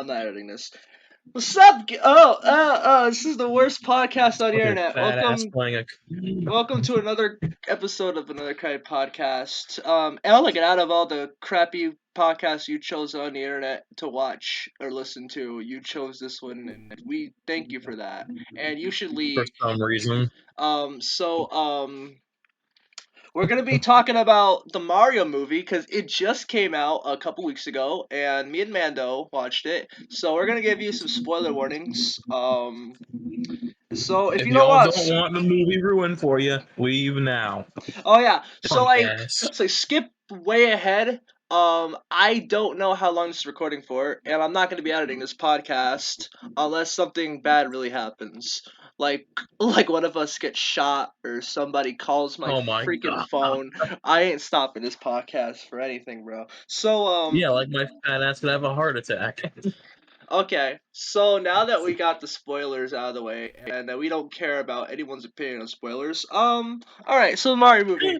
I'm not editing this. What's up? This is the worst podcast on the Fucking internet. fat ass playing a. Welcome to another episode of Another Kind Podcast. Like out of all the crappy podcasts you chose on the internet to watch or listen to, you chose this one, and we thank you for that. And you should leave. For some reason. We're gonna be talking about the Mario movie because it just came out a couple weeks ago, and me and Mando watched it. So we're gonna give you some spoiler warnings. So if you don't y'all watch, don't want the movie ruined for you, leave now. oh yeah, so Punk ass. skip way ahead. I don't know how long this is recording for, and I'm not gonna be editing this podcast unless something bad really happens. Like one of us gets shot or somebody calls my Oh my freaking god. phone. I ain't stopping this podcast for anything, bro. So Yeah, like my fat ass could have a heart attack. okay. So now that we got the spoilers out of the way and that we don't care about anyone's opinion on spoilers, all right. So the Mario movie.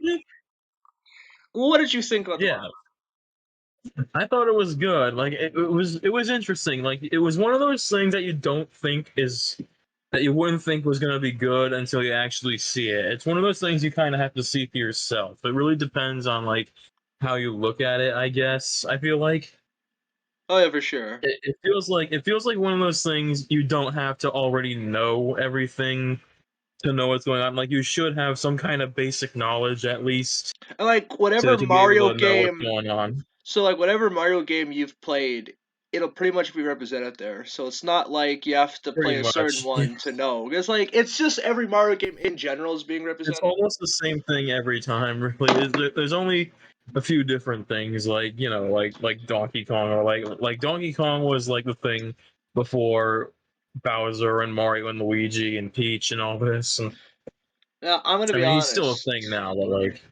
What did you think about the Yeah, Mario? I thought it was good. Like it was interesting. Like it was one of those things that you don't think is that you wouldn't think was gonna be good until you actually see it. It's one of those things you kind of have to see for yourself. It really depends on like how you look at it. I guess I feel like. Oh yeah, for sure. It feels like one of those things you don't have to already know everything to know what's going on. Like you should have some kind of basic knowledge at least And like to be able to know what's Game, going on. so like whatever Mario game you've played, it'll pretty much be represented there. So it's not like you have to play Pretty a certain much. one to know. Because like it's just every Mario game in general is being It's represented. almost the same thing every time. Really, there's only a few different things, like like Donkey Kong, or like Donkey Kong was like the thing before Bowser and Mario and Luigi and Peach and all this. And Now I'm gonna I be mean, he's still a honest. thing now, but like.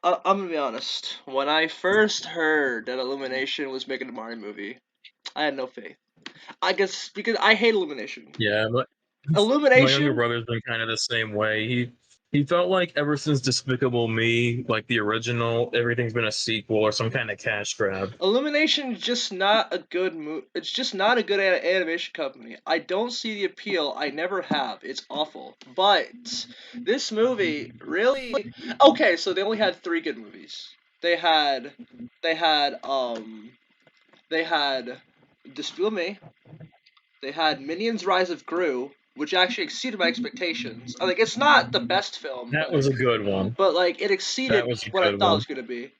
I'm gonna be honest. When I first heard that Illumination was making a Mario movie, I had no faith. I guess because I hate Illumination. Yeah, but my younger Illumination, brother's been kind of the same way. He felt like ever since Despicable Me, like the original, everything's been a sequel or some kind of cash grab. Illumination is just not a good It's just not a good animation company. I don't see the appeal. I never have. It's awful. But this movie really okay. So they only had three good movies. They had, they had, um, they had Despicable Me. They had Minions: Rise of Gru, which actually exceeded my expectations. Like it's not the best film, That was a good one. but like it That exceeded was a what I good thought it one. was gonna be.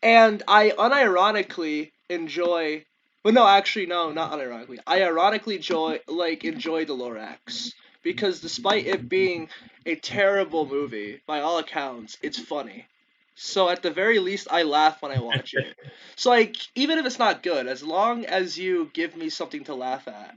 And I unironically enjoy. Well, no, actually, no, not unironically. I ironically enjoy the Lorax because despite it being a terrible movie by all accounts, it's funny. So at the very least, I laugh when I watch it. So like, even if it's not good, as long as you give me something to laugh at,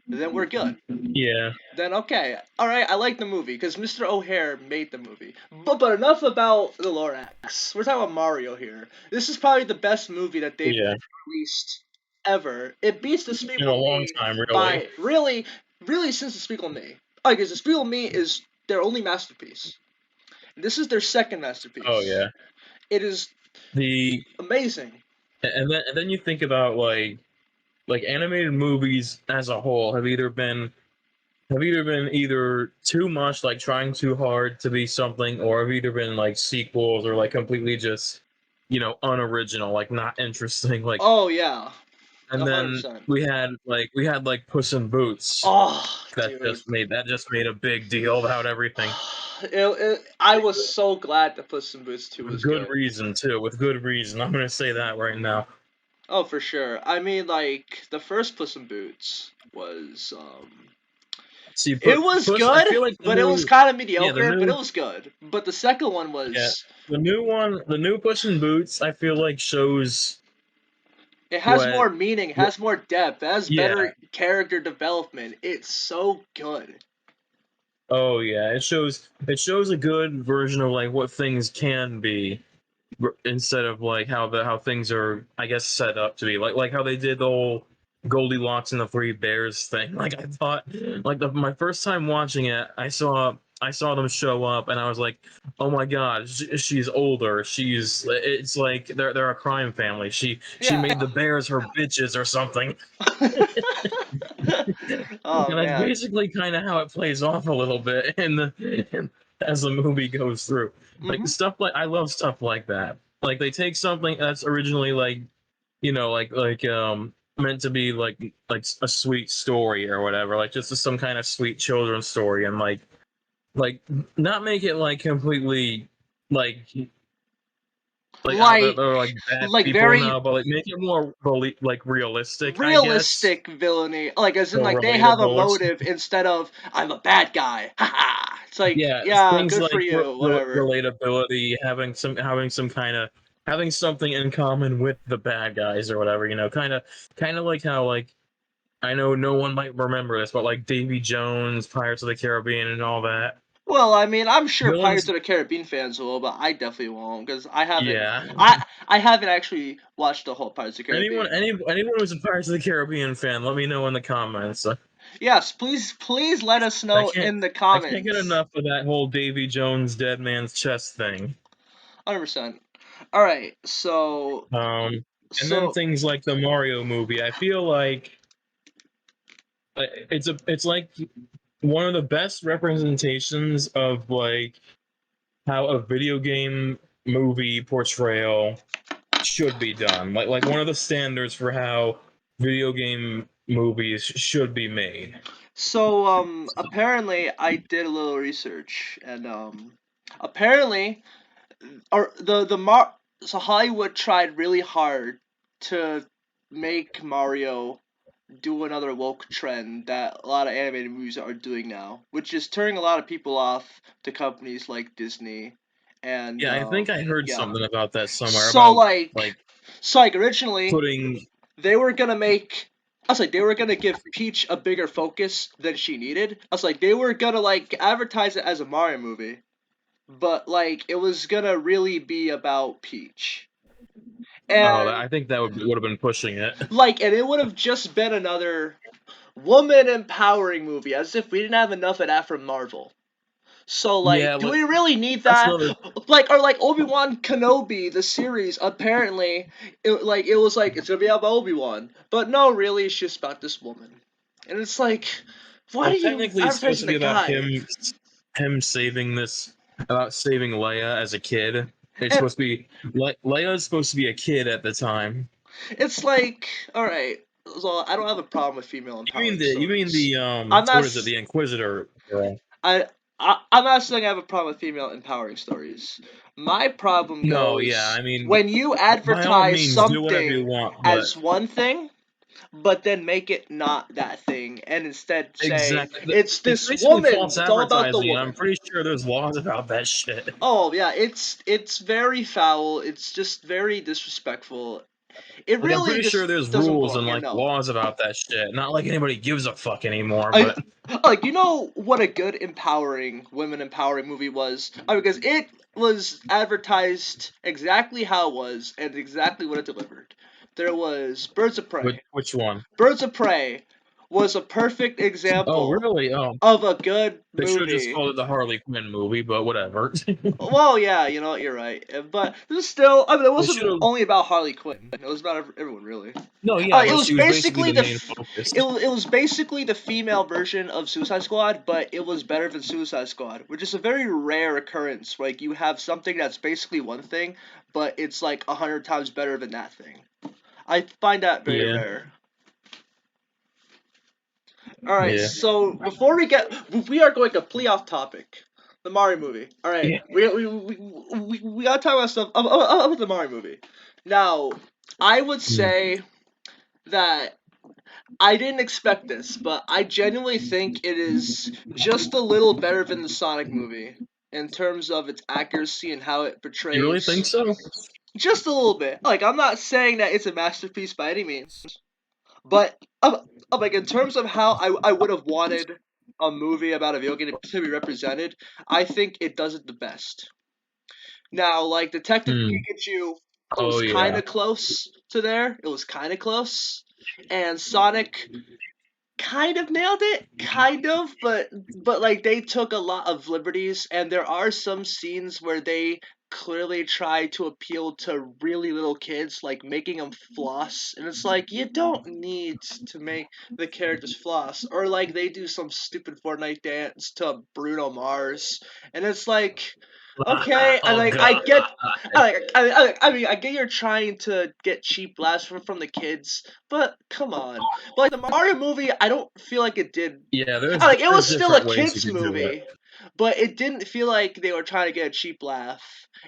then we're good. Yeah. Then okay, all right, I like the movie because Mr. O'Hare made the movie. But enough about the Lorax. We're talking about Mario here. This is probably the best movie that they've Yeah. released ever. It beats the In a Despicable long Me time, really. by really since Despicable Me. Like, because Despicable Me is their only masterpiece. This is their second masterpiece. Oh yeah. It is The amazing. and then you think about like animated movies as a whole have either been either too much, like trying too hard to be something, or have either been like sequels or like completely just unoriginal, like not interesting. Like, Oh yeah, and then 100%. we had like Puss in Boots Oh, that dude. just made a big deal about everything. I was so glad that Puss in Boots 2 With was good good. reason too. With good reason. I'm gonna say that right now. Oh, for sure. I mean, like, the first Puss in Boots was, See, it was Puss. I good, feel like but it was kind of the mediocre, but new, it was good. But the second one yeah, was, the new one, the new Puss in Boots. I feel like shows it has what, more meaning, has more depth, it has yeah. better character development. It's so good. Oh yeah, it shows a good version of like what things can be, instead of like how things are, I guess, set up to be. Like how they did the whole Goldilocks and the Three Bears thing. Like I thought, like my first time watching it, I saw I saw them show up, and I was like, "Oh my god, she's older. It's like they're a crime family. She Yeah. made the bears her bitches or something." Oh And that's man. basically kind of how it plays off a little bit as the movie goes through. Like Hmm. stuff like I love stuff like that. Like they take something that's originally like meant to be like a sweet story or whatever, like just some kind of sweet children's story, and like not make it like completely like how Like, they're like bad like people very now, but like make it more like realistic, I guess, realistic villainy. Like, as in, or like they have a relatable. motive instead of I'm a bad guy. Ha ha. It's like, Yeah, yeah, things good for like you. Whatever. relatability, having some kind of having something in common with the bad guys or whatever, kind of like how like I know no one might remember this, but like Davy Jones, Pirates of the Caribbean, and all that Well, I mean, I'm sure Pirates villains. of the Caribbean fans will, but I definitely won't because I haven't. Yeah, I haven't actually watched the whole Pirates of the Caribbean. anyone who's a Pirates of the Caribbean fan, let me know in the comments. Yes, please let us I know can't in the I can't get comments. enough of that whole Davy Jones dead man's chest thing. 100%. All right, so And then so things like the Mario movie. I feel like it's like one of the best representations of like how a video game movie portrayal should be done. Like one of the standards for how video game movies should be made. apparently I did a little research and apparently or the Mar so Hollywood tried really hard to make Mario do another woke trend that a lot of animated movies are doing now, which is turning a lot of people off to companies like Disney and Yeah, I think I heard yeah. something about that somewhere So about like like so like originally putting. they were gonna make I was like they were gonna give Peach a bigger focus than she needed. I was like they were gonna like advertise it as a Mario movie, but like it was gonna really be about Peach. Oh, And I think that would have been pushing it. and it would have just been another woman empowering movie, as if we didn't have enough of that from Marvel. So Yeah, like, do we really need that's that? another. Like, or like Obi-Wan Kenobi, the series. Apparently, it was like it's gonna be about Obi-Wan, but no, really, it's just about this woman, and it's like, why Well, are you technically, it's supposed advertising to the be about guy? him saving about saving Leia as a kid. It's And supposed to be Leia is supposed to be a kid at the time. it's like, all right, so I don't have a problem with female empowering You mean stories. the I'm not. what is it, the Inquisitor girl? I, I'm not saying I have a problem with female empowering stories. My problem No, yeah, goes I mean, when you by all advertise means, do whatever you something want, but as one thing, but then make it not that thing, and instead say exactly, it's it's this basically woman. false It's all about the advertising, and I'm woman. pretty sure there's laws about that shit. Oh yeah, it's very foul. It's just very disrespectful. It Like, I'm really pretty sure just there's doesn't rules belong and here. like No. laws about that shit. Not like anybody gives a fuck anymore, I but like you know what a good empowering women empowering movie was because it was advertised exactly how it was and exactly what it delivered. There was Birds of Prey. which one? Birds of Prey was a perfect Oh, example really? Oh, of a good they should have just movie. called it the Harley Quinn movie, but whatever. Well, yeah, you know what, you're right, but this is still. I mean, it They should wasn't have. only about Harley Quinn. It was about everyone, really. No, yeah, It but was she was basically basically the main focus. it was basically the female version of Suicide Squad, but it was better than Suicide Squad, which is a very rare occurrence. Like you have something that's basically one thing, but it's like 100 times better than that thing. I find that very Yeah, rare. All right, yeah, so before we are going completely off topic. The Mario movie. All right, yeah. we gotta talk about stuff about the Mario movie. Now, I would Hmm. say that I didn't expect this, but I genuinely think it is just a little better than the Sonic movie in terms of its accuracy and how it You really think portrays. so? Just a little bit. Like I'm not saying that it's a masterpiece by any means, but like in terms of how I would have wanted a movie about a video game to be represented, I think it does it the best. Now, like Detective Hmm. Pikachu, it Oh was kind yeah. of close to there. It was kind of close, and Sonic. kind of nailed it, kind of, but like they took a lot of liberties, and there are some scenes where they clearly try to appeal to really little kids, like making them floss, and it's like you don't need to make the characters floss, or like they do some stupid Fortnite dance to Bruno Mars, and it's like. Okay, I Oh like I god. get I mean I get you're trying to get cheap laughs from the kids, but come on. But like the Mario movie, I don't feel like it did. Yeah, Like it was there's still a different ways you kids could do it. movie, but it didn't feel like they were trying to get a cheap laugh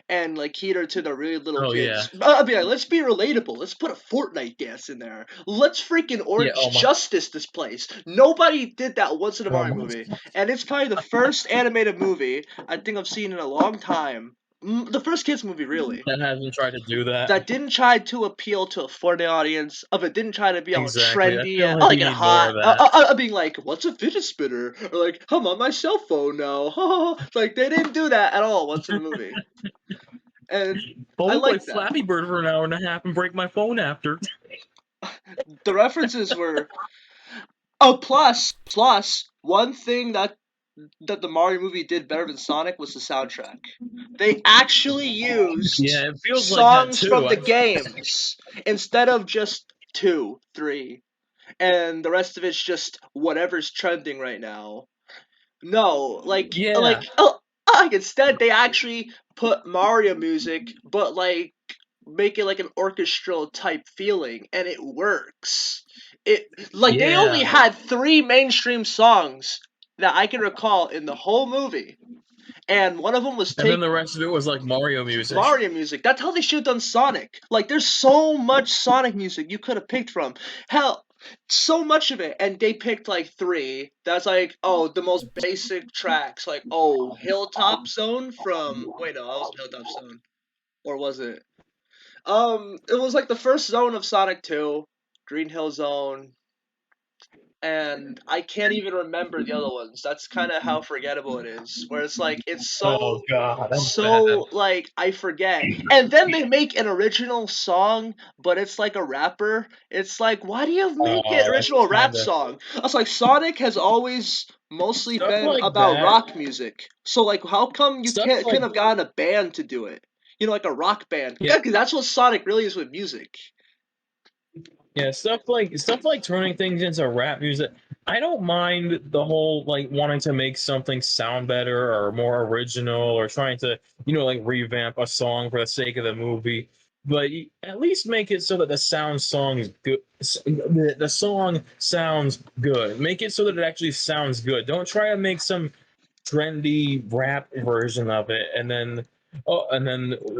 and like cater to the really little Oh yeah. kids. I'd be like, let's be relatable. Let's put a Fortnite dance in there. Let's freaking Yeah, Orange oh my Justice this place. Nobody did that once in a oh Mario my movie, and it's probably the first animated movie I think I've seen in a long time. The first kids movie, really, that hasn't tried to do that. that didn't try to appeal to a Fortnite audience, of it didn't try to be all Exactly. I trendy, feel like we like and need more hot, of that. being like, "What's a fidget spinner?" or like, "I'm on my cell phone now." Like they didn't do that at all once in the movie, and I I'll play like that. Flappy Bird for an hour and a half and break my phone after. The references were plus one thing that the Mario movie did better than Sonic was the soundtrack. They actually used Yeah, it feels like that songs too. from the games instead of just two, three, and the rest of it's just whatever's trending right now. No, Yeah. like instead they actually put Mario music, but like make it like an orchestral type feeling, and it works. It like they only Yeah. had three mainstream songs that I can recall in the whole movie, and one of them was And then Take the rest of it was like Mario music. Mario music. That's how they should have done Sonic. Like, there's so much Sonic music you could have picked from. Hell, so much of it, and they picked like three. That's like, oh, the most basic tracks. Like, oh, Hilltop Zone from. Wait, no, that wasn't Hilltop Zone. Or was it? It was like the first zone of Sonic 2, Green Hill Zone, and I can't even remember the other ones. That's kind of how forgettable it is. Where it's like it's Oh so god, that's bad. so like I forget. And then they make an original song, but it's like a rapper. It's like why do you make it Oh, that's original rap kinda song? I was like Sonic has always mostly stuff been like about that. rock music. So like how come you Stuff can't like couldn't have gotten a band to do it? You know, like a rock band. yeah, Yeah, 'cause that's what Sonic really is with music. yeah, stuff like turning things into rap music. I don't mind the whole like wanting to make something sound better or more original or trying to, like revamp a song for the sake of the movie. But at least make it so that the song sounds good. Make it so that it actually sounds good. Don't try to make some trendy rap version of it and then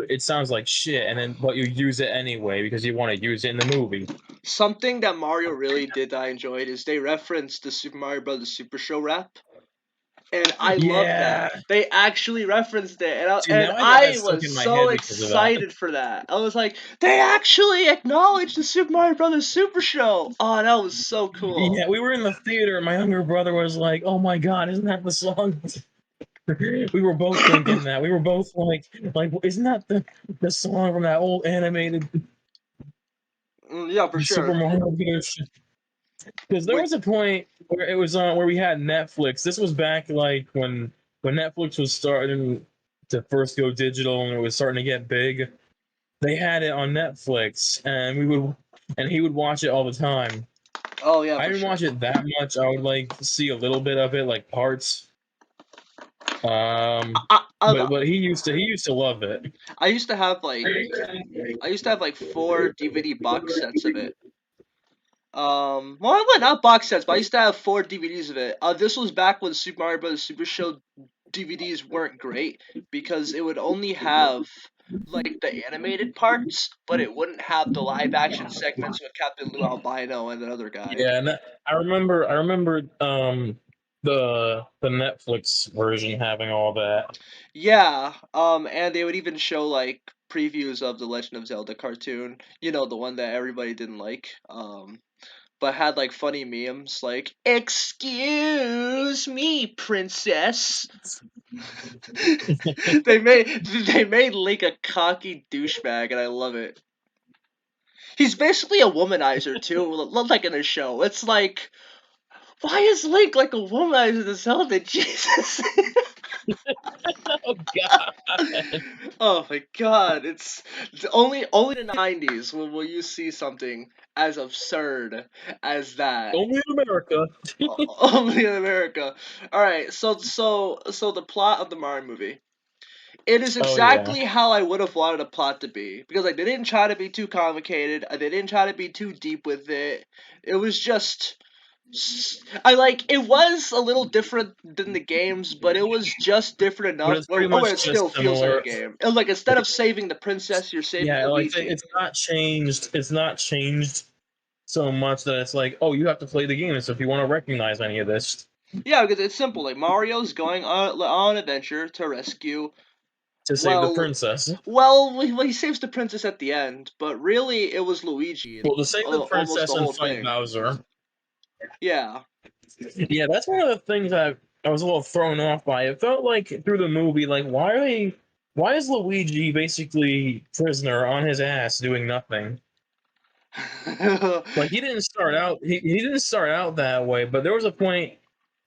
it sounds like shit but you use it anyway because you want to use it in the movie. Something that Mario really did that I enjoyed is they referenced the Super Mario Brothers Super Show rap, and I love that Yeah. they actually referenced it, and See, and now I got that I stuck was in my so head because of that. excited for that. I was like, they actually acknowledged the Super Mario Brothers Super Show. Oh, that was so cool. Yeah, we were in the theater and my younger brother was like, "Oh my god, isn't that the song?" We were both thinking that. We were both like, isn't that the song from that old animated Yeah, for Super sure. Mario Brothers? Because there Wait, was a point where it was on where we had Netflix. This was back like when Netflix was starting to first go digital and it was starting to get big. They had it on Netflix, and he would watch it all the time. oh yeah, I for didn't sure. watch it that much. I would like see a little bit of it, like parts. Um, I, I, but he used to love it. I used to have like four DVD box sets of it. Well, not box sets, but I used to have four DVDs of it. This was back when Super Mario Bros. Super Show DVDs weren't great because it would only have like the animated parts, but it wouldn't have the live action segments with Captain Lou Albino and another guy. Yeah, and I remember the Netflix version having all that. Yeah, and they would even show like previews of the Legend of Zelda cartoon. You know, the one that everybody didn't like. But had like funny memes like "Excuse me, princess." they made Link a cocky douchebag, and I love it. He's basically a womanizer too, like in a show. It's like Why is Link like a womanizer the Zelda? Jesus. Oh god. Oh my god, it's only the 90s will you see something as absurd as that. Only in America. Only in America. All right, so the plot of the Mario movie. It is Oh yeah. exactly how I would have wanted a plot to be because like they didn't try to be too complicated, they didn't try to be too deep with it. It was just I like it was a little different than the games, but it was just different But enough it's pretty where much it just still feels like a similar. game. And like instead of saving the princess, you're saving Yeah, like Luigi. it's not changed. It's not changed so much that it's like, oh, you have to play the game. So if you want to recognize any of this, Yeah, because it's simple. Like Mario's going on an adventure to rescue. to save the Well, princess. he saves the princess at the end, but really it was Luigi Well, to save the almost the princess and whole fight thing. Bowser. Yeah. Yeah, that's one of the things I was a little thrown off by. It felt like through the movie, like why is Luigi basically prisoner on his ass doing nothing? Like he didn't start out he didn't start out that way, but there was a point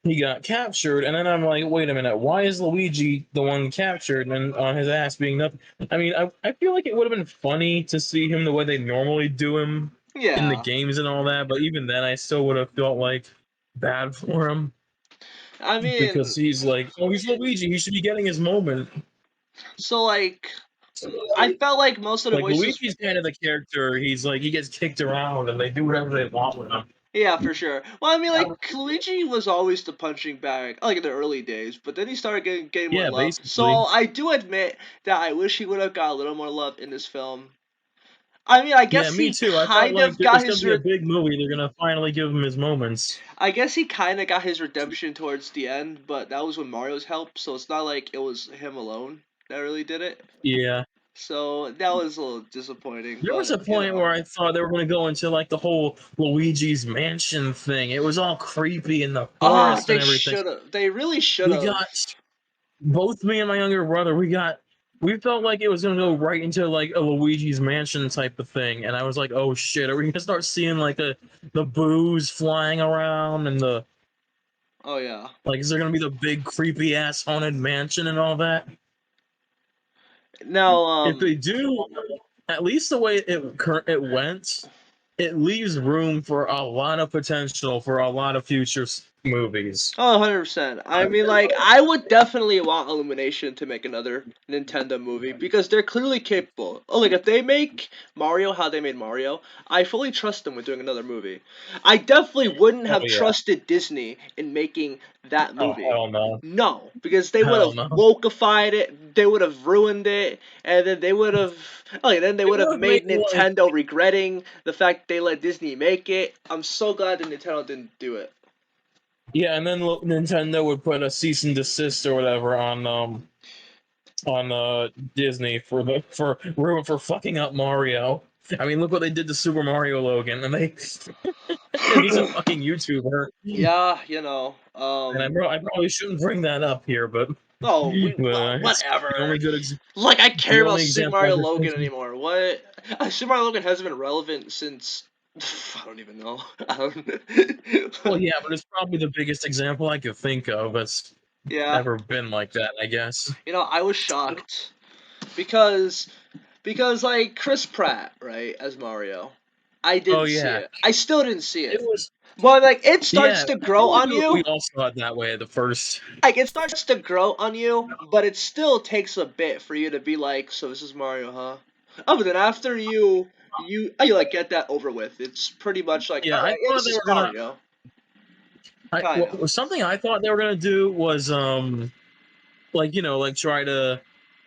he got captured, and then I'm like, wait a minute, why is Luigi the one captured and on his ass being nothing? I mean, I feel like it would have been funny to see him the way they normally do him in the Yeah. games and all that, but even then I still would have felt like bad for him I because mean, he's like, oh, he's Luigi, he should be getting his moment. so like I felt like most of the Like voices. Luigi's kind of the character, he's like he gets kicked around and they do whatever they want with him. Yeah, for sure. Well, I mean, like Luigi was always the punching bag, like in the early days, but then he started getting more Yeah, love. So basically. I do admit that I wish he would have got a little more love in this film. I mean, I Yeah, guess me he too. I felt kind like of got it's gonna his. be a big movie. They're gonna finally give him his moments. I guess he kind of got his redemption towards the end, but that was with Mario's help, so it's not like it was him alone that really did it. Yeah. So that was a little disappointing, There was but a point where I thought they were gonna go into like the whole Luigi's Mansion thing. It was all creepy in the ah, forest and they everything. should have. They really should We have. got both me and my younger brother. We felt like it was gonna go right into like a Luigi's Mansion type of thing, and I was like, oh shit, are we gonna start seeing like the booze flying around and the Oh yeah. like? Is there gonna be the big creepy ass haunted mansion and all that? Now, If they do, at least the way it went, it leaves room for a lot of potential for a lot of future movies. oh, 100%. I mean, like, I would definitely want Illumination to make another Nintendo movie because they're clearly capable. Oh, like, if they make Mario how they made Mario, I fully trust them with doing another movie. I definitely wouldn't Oh have yeah. trusted Disney in making that Oh movie. hell no. No, because they would Hell have no. wokeified it, they would have ruined it, and then they would have. Oh, yeah, then they They would would have have made made like Nintendo regretting the fact they let Disney make it. I'm so glad that Nintendo didn't do it. yeah, and then Nintendo would put a cease and desist or whatever on Disney for fucking up Mario. I mean, look what they did to Super Mario Logan, and they and he's a fucking YouTuber. Yeah, And I probably shouldn't bring that up here, but oh, well, it's the whatever. only good Like, I the care about only Super example I Mario could Logan think of. anymore. What? Super Mario Logan hasn't been relevant since. I don't even know. I Well, don't. yeah, but it's probably the biggest example I could think of that's Yeah, ever been like that, I guess. I was shocked because like Chris Pratt, right, as Mario. I Oh didn't see yeah, it. I still didn't see it it. was. But like it starts Yeah, to I feel grow like on we you. all saw it that way at the first. Like it starts to grow on you, but it still takes a bit for you to be like, so this is Mario, huh? Oh, but then after you like get that over with, it's pretty much like, all Yeah, I right, yeah, thought this they is were gonna. Mario, kind of. Something I thought they were gonna do was like like try to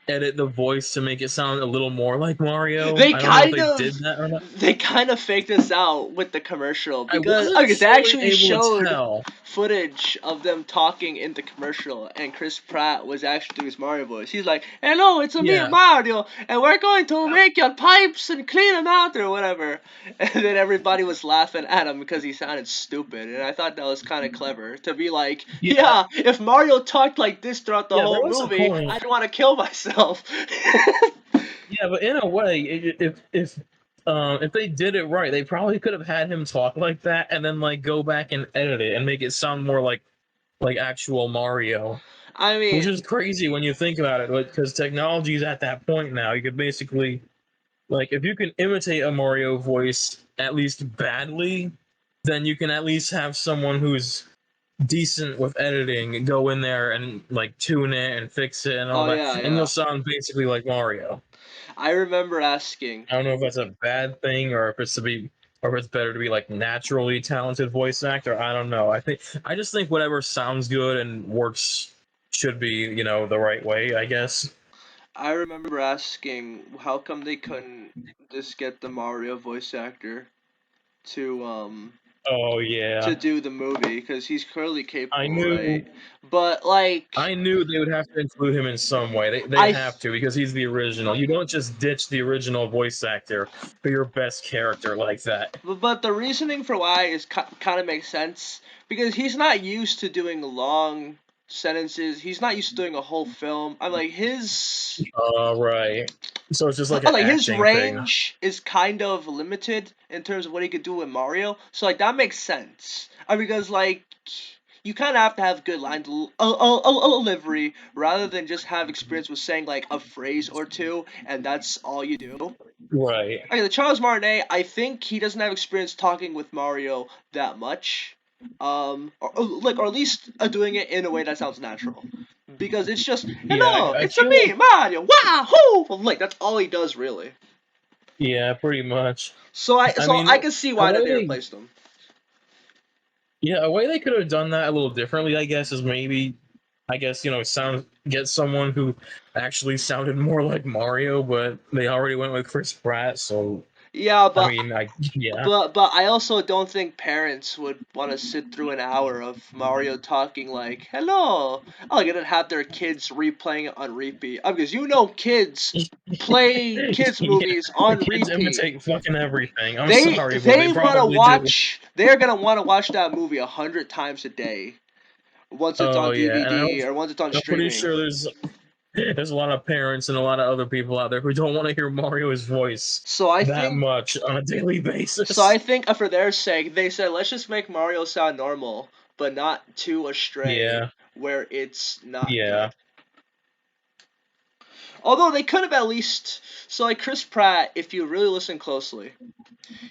edit the voice to make it sound a little more like Mario. They I don't know if kind they of did that or not. they kind of faked this out with the commercial I because wasn't they fully actually able to showed tell. footage of them talking in the commercial, and Chris Pratt was actually doing his Mario voice. He's like, "Hello, it's me, Yeah, Mario, and we're going to make your pipes and clean them out or whatever." And then everybody was laughing at him because he sounded stupid, and I thought that was kind of clever to be like, yeah, "Yeah, if Mario talked like this throughout the yeah. There whole was a movie, point. I'd want to kill myself." Yeah, but in a way, if if they did it right, they probably could have had him talk like that, and then like go back and edit it and make it sound more like actual Mario. I Which mean, is crazy when you think about it, because technology is at that point now. You could basically, like, if you can imitate a Mario voice at least badly, then you can at least have someone who's decent with editing go in there and like tune it and fix it and all oh that, yeah, and you'll yeah. sound basically like Mario. I remember asking. I don't know if that's a bad thing or if it's to be or if it's better to be like naturally talented voice actor. I don't know. I just think whatever sounds good and works should be, the right way, I guess. I remember asking how come they couldn't just get the Mario voice actor to Oh to yeah. do the movie because he's clearly I capable, right? knew But like I knew they would have to include him in some way. They I have to because he's the original. You don't just ditch the original voice actor for your best character like that. but the reasoning for why is kind of makes sense because he's not used to doing long sentences. He's not used to doing a whole film. I'm like his Right. So it's just like I'm an like his acting thing. range is kind of limited in terms of what he could do with Mario. So like that makes sense. Because like you kind of have to have good line delivery rather than just have experience with saying like a phrase or two and that's all you do. Right. Okay, the Charles Martinet, I think he doesn't have experience talking with Mario that much, or at least doing it in a way that sounds natural, because it's just Yeah, hello, I it's a feel me, like Mario, wahoo! Like that's all he does really. yeah, pretty much. So I I so mean, I can see a why that way they they replaced him. yeah, a way they could have done that a little differently, I guess, is maybe I guess, sound get someone who actually sounded more like Mario, but they already went with Chris Pratt, so Yeah, I but mean, yeah. but I also don't think parents would want to sit through an hour of Mario talking like "Hello." Oh, gonna have their kids replaying it on repeat. Because kids play kids Yeah, movies the on kids repeat. imitate fucking everything. I'm They sorry, but they they want to probably do. watch. They're gonna want to watch that movie 100 times a day once it's Oh on yeah, and DVD or once it's on I'm pretty streaming. sure there's a lot of parents and a lot of other people out there who don't want to hear Mario's voice So I that think much on a daily So I basis. think for their sake, they said let's just make Mario sound normal, but not too astray Yeah, where it's not yeah, good. Although they could have at least so like Chris Pratt, if you really listen closely,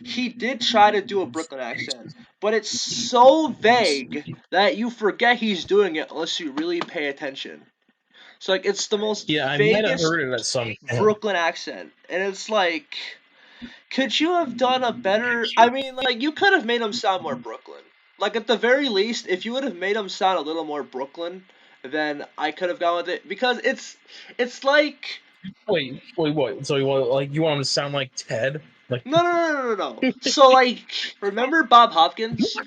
he did try to do a Brooklyn accent, but it's so vague that you forget he's doing it unless you really pay attention. So like it's the most yeah. I might have vaguest heard it at some point. Brooklyn accent, and it's like could you have done a better? I mean, like you could have made him sound more Brooklyn. Like at the very least, if you would have made him sound a little more Brooklyn, then I could have gone with it because it's like Wait, what? So you want him to sound like Ted? Like, no. So like, remember Bob Hopkins?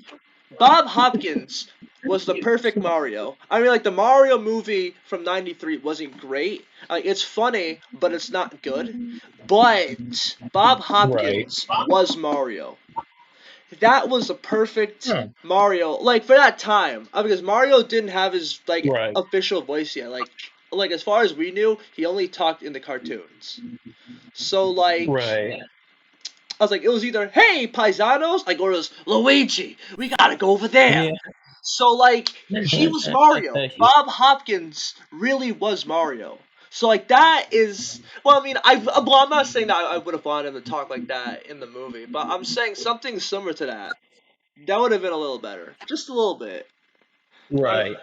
Bob Hopkins was the perfect Mario. I mean, like the Mario movie from '93 wasn't great. Like it's funny, but it's not good. But Bob right? Hopkins was Mario. That was a perfect Huh, Mario, like for that time, because Mario didn't have his like right, official voice yet. Like as far as we knew, he only talked in the cartoons. So like, right. I was like, it was either "Hey paisanos," like or it was "Luigi, we gotta go over there." Yeah. So like, he was Mario. Bob Hopkins really was Mario. So like that is well, I mean, I'm not saying that I would have wanted him to talk like that in the movie, but I'm saying something similar to that. That would have been a little better, just a little bit. Uh, Right.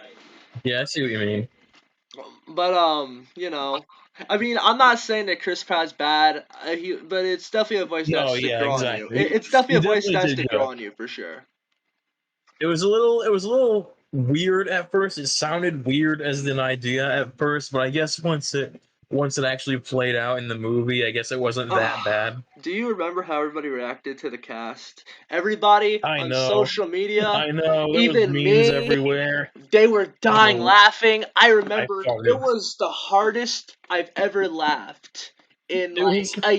Yeah, I see what you mean. but I mean, I'm not saying that Chris Pratt's bad, but it's definitely a voice that has No, to yeah, grow on you. exactly. It's definitely You a voice definitely that has did to grow good. on you for sure. It was a little weird at first. It sounded weird as an idea at first, but I guess once it actually played out in the movie, I guess it wasn't that Ugh. bad. Do you remember how everybody reacted to the cast? Everybody I on know. social media, I know. There was even memes me, everywhere. they were dying Oh, laughing. I I remember it farted. was the hardest I've ever laughed in It was like a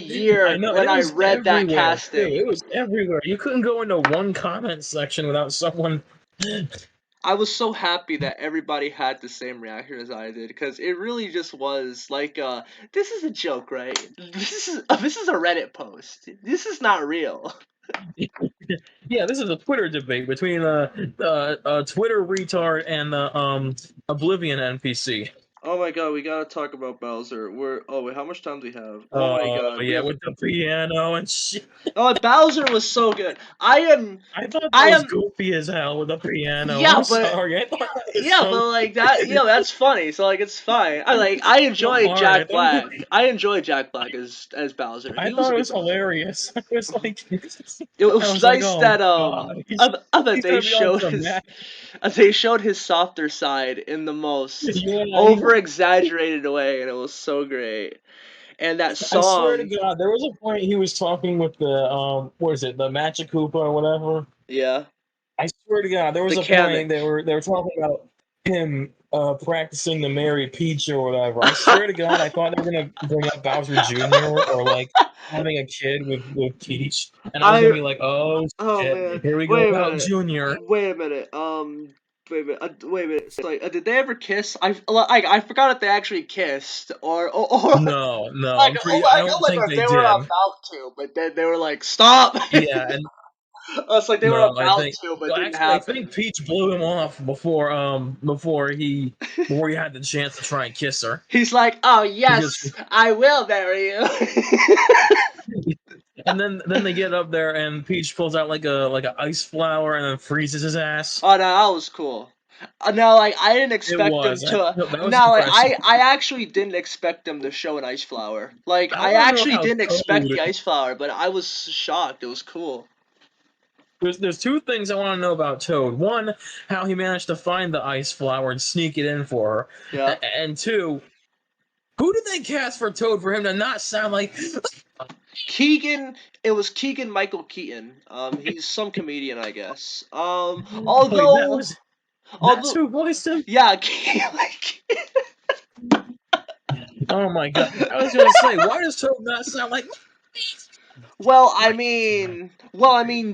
I year know, and when it I was read that everywhere too. casting. It was everywhere. You couldn't go into one comment section without someone I was so happy that everybody had the same reaction as I did, because it really just was like, this is a joke, right? This is a Reddit post. This is not real. Yeah, this is a Twitter debate between a Twitter retard and the Oblivion NPC. Oh my god, we gotta talk about Bowser. Oh wait, how much time do we have? Oh my Oh god, we yeah, have. with the piano and shit. Oh, Bowser was so good. I thought that I was am. goofy as hell with the piano. Yeah, I'm but sorry. I thought that was yeah, so. but like that, that's funny. So like, it's fine. I enjoy Alright, Jack Black. I enjoy Jack Black as Bowser. I He was thought a it good was Bowser. hilarious. I was like, It I was was like, nice oh that god, he's they gonna be on showed some his mad. they showed his softer side in the most Yeah, over exaggerated way, and it was so great. And that I swear to song, God, there was a point he was talking with the what is it, the Machicoop or whatever. yeah, I swear to God, there the was a point Kamek. they were talking about him practicing to marry Peach or whatever. I swear to God, I thought they were gonna bring up Bowser Jr. or like having a kid with Peach, and I was gonna I be like, oh Oh man, shit, here we go wait a about minute, Junior. wait a minute. Wait a minute. Wait a minute. So, like, did they ever kiss? I forgot if they actually kissed, or No, no, I'm pretty. I don't think or if they they were did. about to, but then they were like, stop. Yeah, and It's like they were no, I about think. to, but it Well, didn't actually, I happen. think Peach blew him off before he had the chance to try and kiss her He's like, oh because yes, I will marry you. and then they get up there and Peach pulls out like a ice flower and then freezes his ass. Oh no, that was cool. No, like I didn't It expect them was to. that was No, like impressive. I actually didn't expect them to show an ice flower. Like I I want to know actually how didn't expect Toad. the ice flower, but I was shocked. It was cool. There's two things I want to know about Toad. One, how he managed to find the ice flower and sneak it in for her, Yeah. and two, who did they cast for Toad for him to not sound like? Keegan, it was Keegan Michael Keaton. He's some comedian, I guess. Wait, that's Although, who voiced him. yeah, Oh my god! I was gonna say, why does Toad not sound like?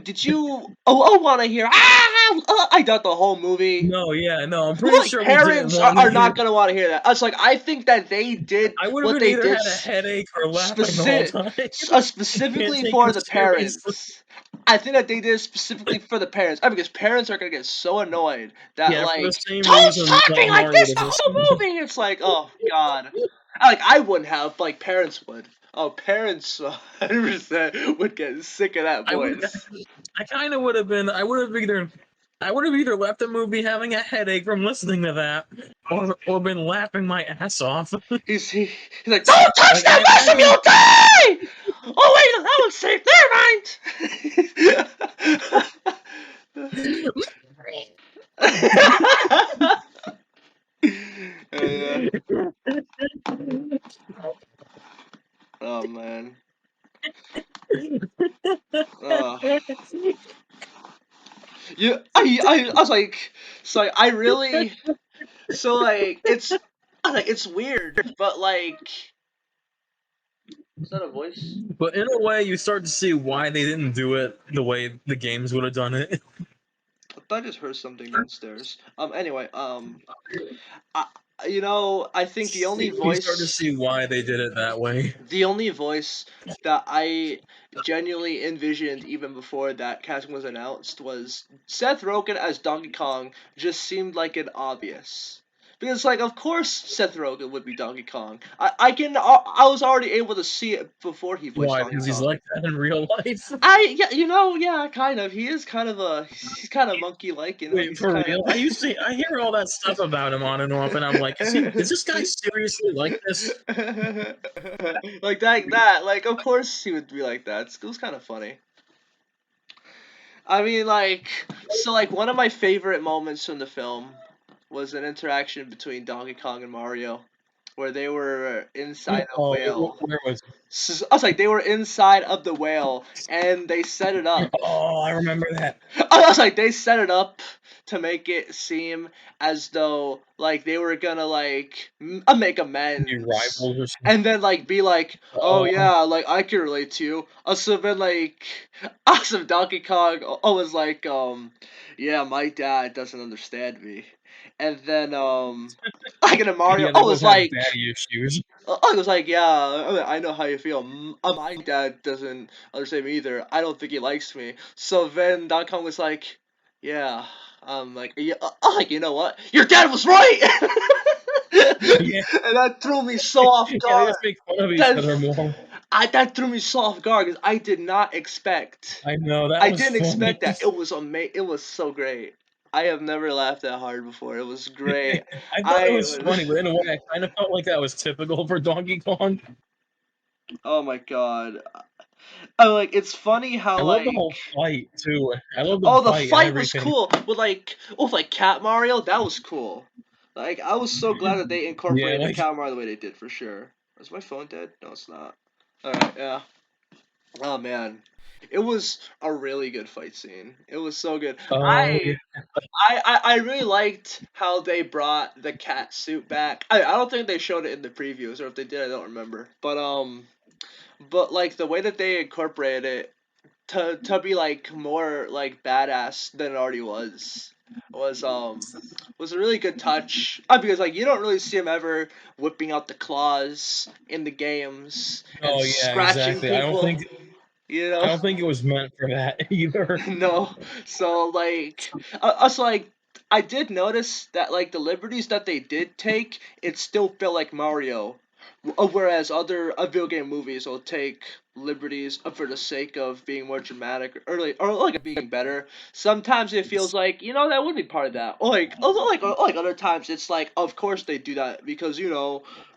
did you? Oh, I want to hear. I thought the whole movie. No, yeah, no. I'm pretty Like sure he didn't parents want to are hear. not gonna want to hear that. I was like, I think that they did I would have what been they either did had a headache or laughing the whole specific, time. I can't specifically take for him the seriously. parents. I think that they did it specifically for the parents. Because parents are gonna get so annoyed that Yeah, for the like same Toad's reason talking like Mario this the doesn't whole sound. movie. It's like, oh god. I wouldn't have, like parents would. Oh, parents 100% would get sick of that I would. voice. I kind of would have been. I would have either left the movie having a headache from listening to that, or been laughing my ass off. He's like, don't touch Like that I mushroom, mean, you'll die! Oh wait, no, that one's safe. Never mind. Yeah. Oh man. Oh. I was like, so I really, so like I was like it's weird, but like, is that a voice? but in a way, you start to see why they didn't do it the way the games would have done it. I thought I just heard something downstairs. Anyway, I, I think You start to see why they did it that way. the only voice that I genuinely envisioned even before that casting was announced was Seth Rogen as Donkey Kong. Just seemed like an obvious. Because like of course Seth Rogen would be Donkey Kong. I was already able to see it before he voiced Why? Donkey Because he's Kong. like that in real life. Yeah, kind of. He's kind of monkey like, Wait, he's for kind of real? I hear all that stuff about him on and off, and I'm like, is this guy seriously like this? like that. Like, of course he would be like that. It was kind of funny. I mean, like, so like one of my favorite moments from the film was an interaction between Donkey Kong and Mario, where they were inside a Oh, whale. where was? So, I was like, they were inside of the whale, and they set it up. Oh, I remember that. I was like, they set it up to make it seem as though like they were gonna like make Be amends, rivals or something. and then like be like, oh Oh, yeah, like I can relate to you. So then like, awesome Donkey Kong was like, yeah, my dad doesn't understand me, and then like in Mario, yeah, they both have like. daddy issues. I was like, yeah, I know how you feel. My dad doesn't understand me either. I don't think he likes me. So then Kong was like, yeah, like, yeah, like, you know what? Your dad was right! Yeah, And that threw me so off yeah, they guard. just make fun of each That, other more. that threw me so off guard because I did not expect. I know that I was didn't funny. expect that. It was It was so great. I have never laughed that hard before. It was great. I thought it I was was. funny, but in a way, I kind of felt like that was typical for Donkey Kong. Oh my god. I like it's funny how I love the like whole fight too. I love the oh the fight and fight was everything. cool with like Cat Mario, that was cool. Like I was so glad that they Yeah, incorporated the like Cat Mario the way they did for sure. Is my phone dead? No, it's not. Alright, yeah. Oh man. It was a really good fight scene. It was so good. yeah. I really liked how they brought the cat suit back. I don't think they showed it in the previews, or if they did I don't remember. But like the way that they incorporated it to be like more like badass than it already was was a really good touch. Because like you don't really see him ever whipping out the claws in the games and Oh yeah, scratching exactly. people, you I know. don't think it was meant for that either. No, so like also like I did notice that like the liberties that they did take, it still felt like Mario. Whereas other video game movies will take liberties for the sake of being more dramatic or like being better. Sometimes it feels like that would be part of that. Or like like other times it's like of course they do that because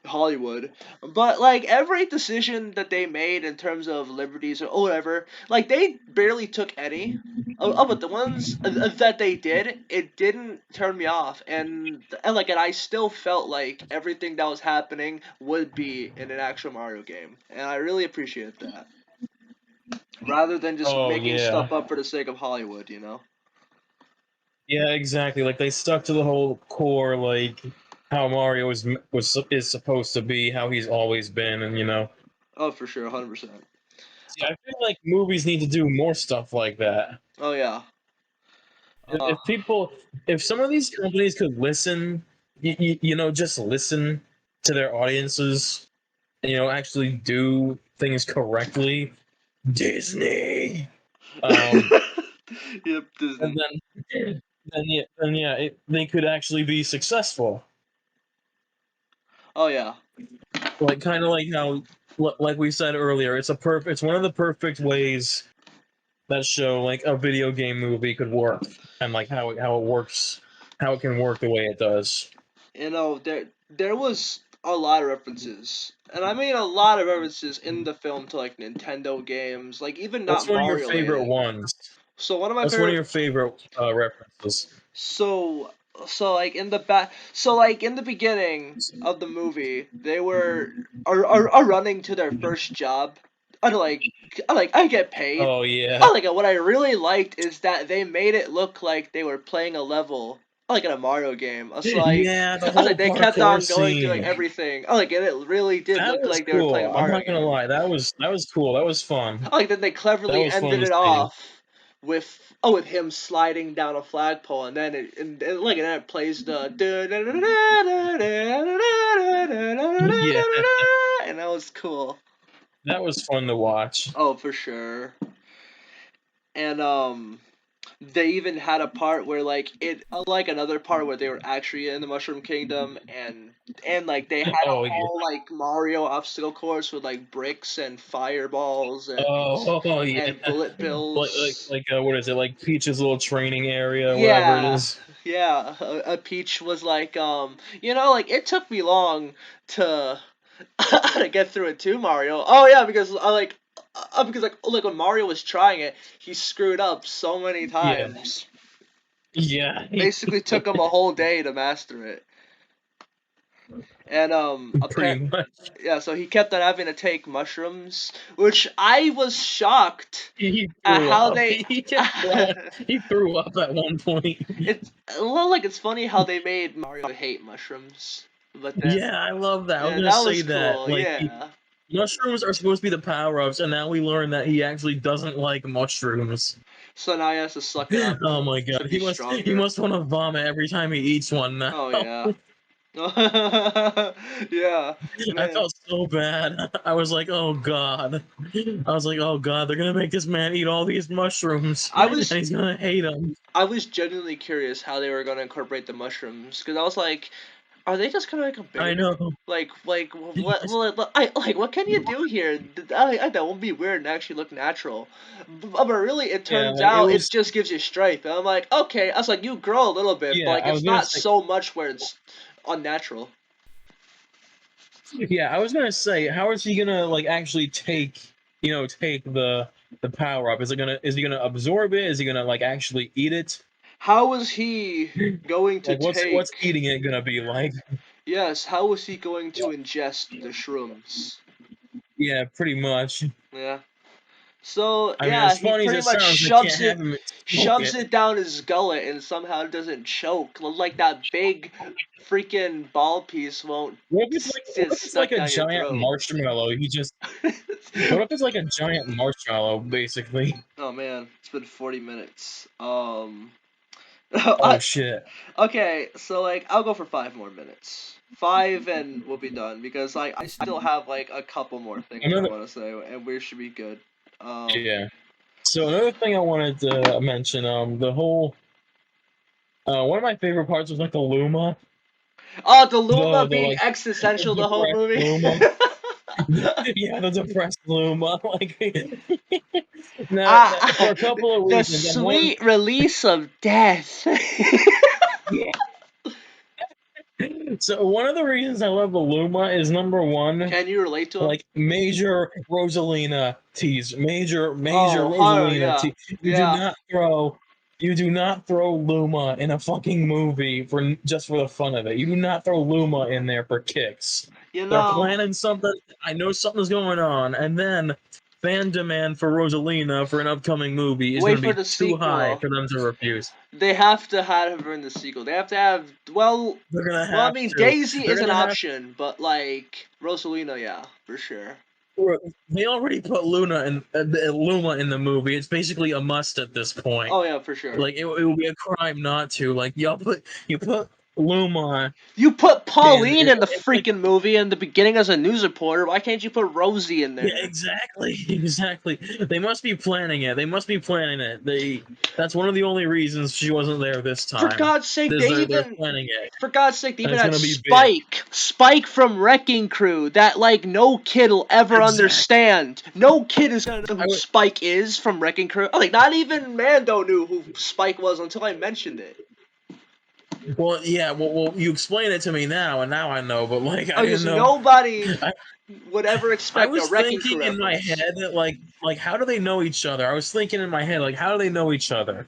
Hollywood. But like every decision that they made in terms of liberties or whatever, like they barely took any. But the ones that they did, it didn't turn me off, and I still felt like everything that was happening would be in an actual Mario game, and I really appreciate that. Rather than just Oh making yeah. stuff up for the sake of Hollywood, Yeah, exactly. Like they stuck to the whole core, like how Mario is supposed to be, how he's always been, and Oh, for sure, 100%. See, I feel like movies need to do more stuff like that. Oh yeah. Uh, If people, if some of these companies could listen, just listen to their audiences, and actually do things correctly, Disney. Um, yep, and Disney. they could actually be successful. Oh yeah. Like kind of like how, like we said earlier, it's one of the perfect ways that show like a video game movie could work, and like how it works, how it can work the way it does. There was a lot of references, and I mean a lot of references in the film to like Nintendo games, like even What's not one of your Mario favorite related. ones? So one of my What's one of favorite your favorite references? so so like in the beginning of the movie, they are running to their first job. I get paid. Oh yeah, What I really liked is that they made it look like they were playing a level like in a Mario game. yeah, the I was whole like they kept parkour on going through like scene. everything. And it really did That look was like they were playing a cool. I'm Mario not gonna game. lie. That was cool. That was fun. Then they That cleverly was fun ended to it see. off with him sliding down a flagpole, and then it plays the Yeah, and that was cool. that was fun to watch. Oh, for sure. And they even had a part where like it unlike another part where they were actually in the Mushroom Kingdom, and like they had a Oh yeah. whole like Mario obstacle course with like bricks and fireballs Oh yeah. and bullet bills. What is it? Like Peach's little training area, whatever it Yeah, is. yeah. A Peach was like, like it took me long to to get through it too, Mario. Oh yeah, because like when Mario was trying it, he screwed up so many Yeah. times. Yeah. Basically took him a whole day to master it. And Pretty apparently, much. yeah. So he kept on having to take mushrooms, which I was shocked He at threw how up. they. He kept throwing. He threw up at one point. It's well, like it's funny how they made Mario hate mushrooms, but then Yeah, I love that. I was yeah, gonna that say was that. cool. Like, Yeah. mushrooms are supposed to be the power-ups, and now we learn that he actually doesn't like mushrooms. So now he has to suck it up Oh my to god, be he stronger. must want to vomit every time he eats one now. Oh yeah. Yeah, I man. felt so bad. I was like, oh god. I was like, oh god, they're gonna make this man eat all these mushrooms, I and was he's gonna hate them. I was genuinely curious how they were gonna incorporate the mushrooms because I was like, are they just gonna make a I barrier? know. Like what can you do here? That won't be weird and actually look natural. But really, it Yeah, turns like it out it was. just gives you strength. And I'm like, okay. I was like, you grow a little bit, but Yeah, like I was it's gonna not say. so much where it's unnatural. Yeah, I was gonna say, how is he gonna like actually take, take the power up? Is he gonna absorb it? Is he gonna like actually eat it? How is he going to Like, what's take? eating it gonna be like? Yes, how is he going to ingest the shrooms? Yeah, pretty much. Yeah. So I mean, yeah, as he funny as pretty it much sounds, they can't have him smoke shoves it. it down his gullet and somehow doesn't choke. Like that big freaking ball piece won't What get if it's like stuck a down your giant throat. marshmallow? What if it's like a giant marshmallow, basically? Oh man, it's been 40 minutes. Oh I, shit. okay, so like I'll go for 5 more minutes. Five and we'll be done because like I still have like a couple more things I Another, want to say and we should be good. Um, yeah. So another thing I wanted to mention, the whole, one of my favorite parts was like the Luma, oh, the Luma the being like existential the the whole depressed movie. Luma. Yeah, the depressed Luma. Like, now, for Ah, a couple of the reasons, and one, sweet release of death. yeah. So one of the reasons I love the Luma is number one, Can you relate to him? like major Rosalina tease, major Oh, Haru, Rosalina yeah, tease. yeah. You do not throw Luma in a fucking movie just for the fun of it. You do not throw Luma in there for kicks. You They're know, planning something. I know something's going on, and then fan demand for Rosalina for an upcoming movie is wait going to for be the too high sequel. for them to refuse. They have to have her in the sequel. They have to have They're gonna well. I have mean, to. Daisy They're is an gonna have. option, but like Rosalina, yeah, for sure. They already put Luma in the movie. It's basically a must at this point. Oh yeah, for sure. Like it would be a crime not to. Like you put Luma You put in. Pauline in the It's like, freaking movie in the beginning as a news reporter. Why can't you put Rosie in yeah, there? exactly, exactly. They must be planning it. They must be planning it. That's one of the only reasons she wasn't there this For time. God's sake, Is they they're even planning it, for God's sake, they and even it's had gonna be big. Spike from Wrecking Crew that like no kid will ever Exactly. understand. No kid is gonna know I who would. Spike is from Wrecking Crew. Like not even Mando knew who Spike was until I mentioned it. Well, yeah. You explain it to me now, and now I know. But like, I Oh, didn't because know. nobody I, would ever I expect a was Wrecking thinking Crew in my head reference. that like how do they know each other? I was thinking in my head like how do they know each other?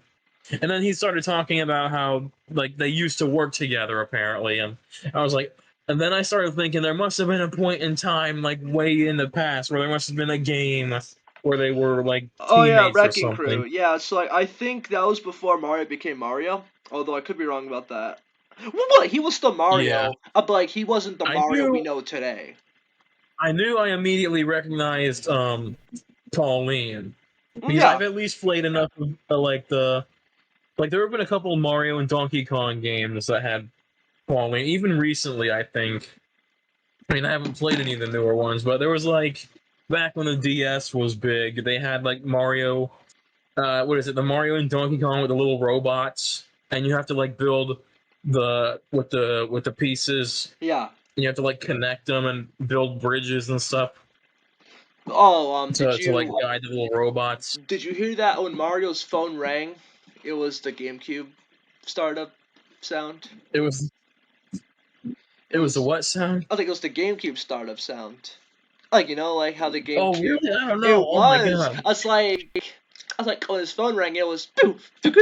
And then he started talking about how like they used to work together apparently, and I was like, and then I started thinking there must have been a point in time like way in the past where there must have been a game where they were like Oh yeah, teammates or Wrecking Crew. something. Yeah, so like I think that was before Mario became Mario. Although I could be wrong about that. Well, what? He was still Yeah, Mario, but like he wasn't the I Mario we knew know today. I immediately recognized Pauline because Yeah. I've at least played enough of like there have been a couple of Mario and Donkey Kong games that had Pauline. Even recently, I think. I mean, I haven't played any of the newer ones, but there was like back when the DS was big, they had like Mario. What is it? The Mario and Donkey Kong with the little robots, and you have to like build with the pieces. Yeah. And you have to like connect them and build bridges and stuff Oh, to like guide the little robots. did you hear that when Mario's phone rang? It was the GameCube startup sound. It was It the was what sound? I think it was the GameCube startup sound. Like like how the Oh GameCube. really? I don't It know. Oh my was. god. I was like when his phone rang, it was boom, boom,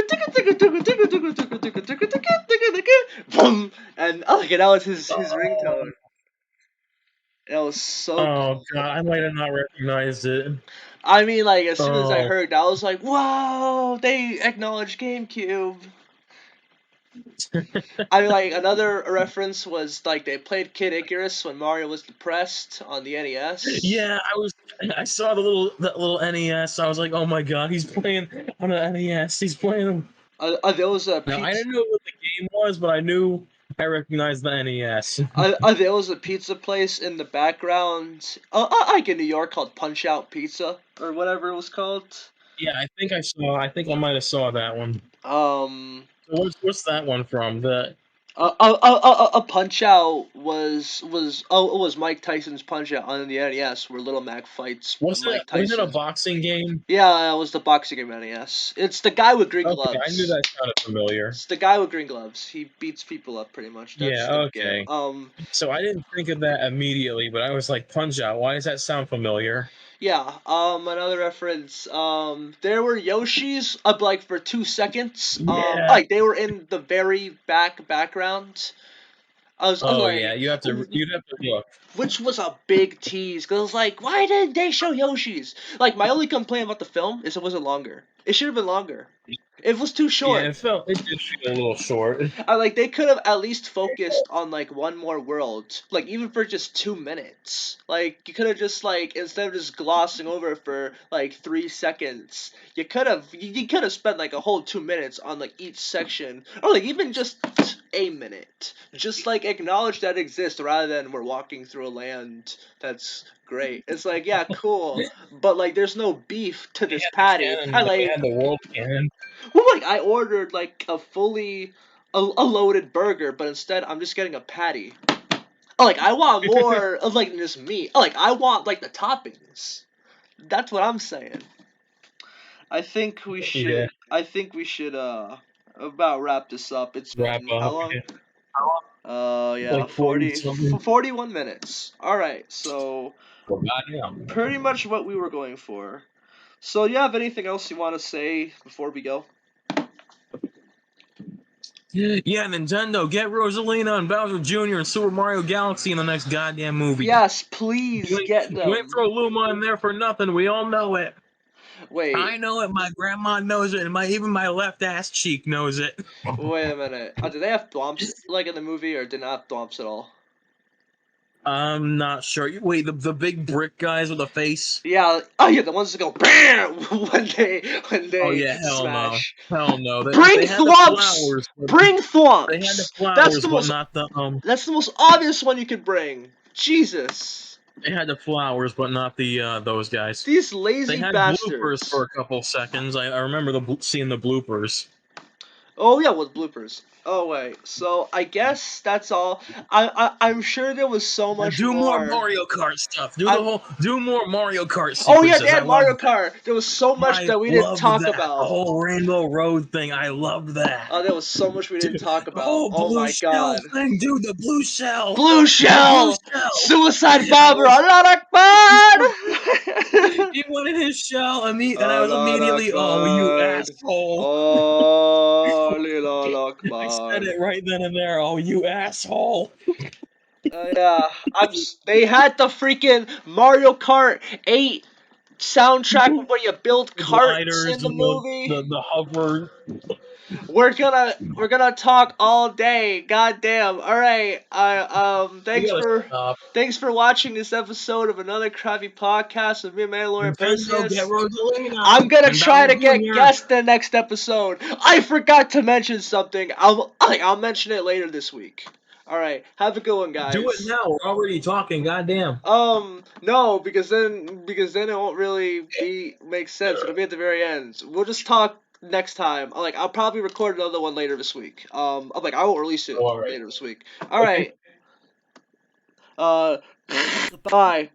and I like that was his ringtone. It was so Oh cool. god, I might have not recognized it. I mean, like, as soon as I Oh. heard that, I was like, "Whoa! They acknowledged GameCube." I mean, like, another reference was like they played Kid Icarus when Mario was depressed on the NES. Yeah, I saw that little NES. I was like, oh my god, he's playing on an NES. He's playing him. There was a Now I pizza. didn't know what the game was, but I recognized the NES. There was a pizza place in the background, like in New York, called Punch Out Pizza or whatever it was called. Yeah, I think I might have saw that one. Um, So what's that one from? The a Punch Out was Mike Tyson's Punch Out on the NES, where Little Mac fights Mike was it a Tyson. boxing game? Yeah, it was the boxing game NES. It's the guy with green Okay, I knew gloves. that sounded familiar. It's the guy with green gloves. He beats people up pretty much. That's the Yeah, game. okay. So I didn't think of that immediately, but I was like, Punch Out. Why does that sound familiar? Yeah, another reference. There were Yoshis up like for 2 seconds. Yeah. Like they were in the very background. I was Oh yeah, like, you'd have to look. which was a big tease. Cause I was like, why didn't they show Yoshis? Like my only complaint about the film is it wasn't longer. It should have been longer. It was too Yeah, short. it did feel a little short. I like they could have at least focused on like one more world, like even for just 2 minutes. Like you could have just like instead of just glossing over it for like 3 seconds, you could have spent like a whole 2 minutes on like each section, or like even just a minute. Just like acknowledge that it exists rather than we're walking through a land that's great. It's like yeah, cool, but like there's no beef to They this had the patty. cannon. They had the world cannon. Well, like I ordered like a loaded burger, but instead I'm just getting a patty. Like I want more of like just meat. Like I want like the toppings. That's what I'm saying. I think we Yeah, should. I think we should about wrap this up. It's wrap been how up. long? Yeah. Yeah, Like 40 for something. 41 minutes. All right, so Oh, goddamn. pretty much what we were going for. So, you have anything else you want to say before we go? Yeah, Nintendo, get Rosalina and Bowser Jr. and Super Mario Galaxy in the next goddamn movie. Yes, please get You ain't them. throw Luma in there for nothing. We all know it. Wait, I know it. My grandma knows it, and even my left ass cheek knows it. wait a minute. Did they have thwomps like in the movie, or did not have thwomps at all? I'm not sure. Wait, the big brick guys with a face? Yeah. Oh yeah, the ones that go BAM when Oh they yeah, hell no, smash. hell no. Bring They had the thwomps. flowers. Bring They had the thwomps. flowers, but not the That's the most obvious one you could bring. Jesus. They had the flowers, but not the those guys. These They lazy had bloopers for bastards. a couple seconds. I remember seeing the bloopers. Oh yeah, with bloopers. Oh wait, so I guess that's all. I'm sure there was so Now much do more more. Mario Kart stuff. I Do more Mario Kart Oh yeah, they sequences. I had Mario loved Kart. There was so much I that we didn't loved talk that. The about. whole Rainbow Road thing. I loved that. There was so much we didn't Dude, talk the about. whole Oh blue my shell god. thing, dude. The blue shell. Blue The blue Shell! shell. Suicide I Bomber! was Allah Akbar! he wanted his shell, and I was Allah immediately, oh, you Akbar! asshole. Oh, Allah I said Akbar. it right then and there. Oh, you asshole. Yeah, they had the freaking Mario Kart 8 soundtrack where you build The carts gliders, in the movie. the hover. We're gonna talk all day. God damn. All right. We gotta stop. Thanks for watching this episode of another crappy podcast with me, Mandalorian Nintendo, get Perseus. Rosalina I'm gonna and try Bowser to get Jr. guests the next episode. I forgot to mention something. I'll mention it later this week. All right. Have a good one, Do it guys. now. We're already talking. Goddamn. No, because then it won't really be make sense. It'll be at the very end. We'll just talk next time. I'll probably record another one later this week. I won't release it All right. later this week. All Okay. right. Uh, bye.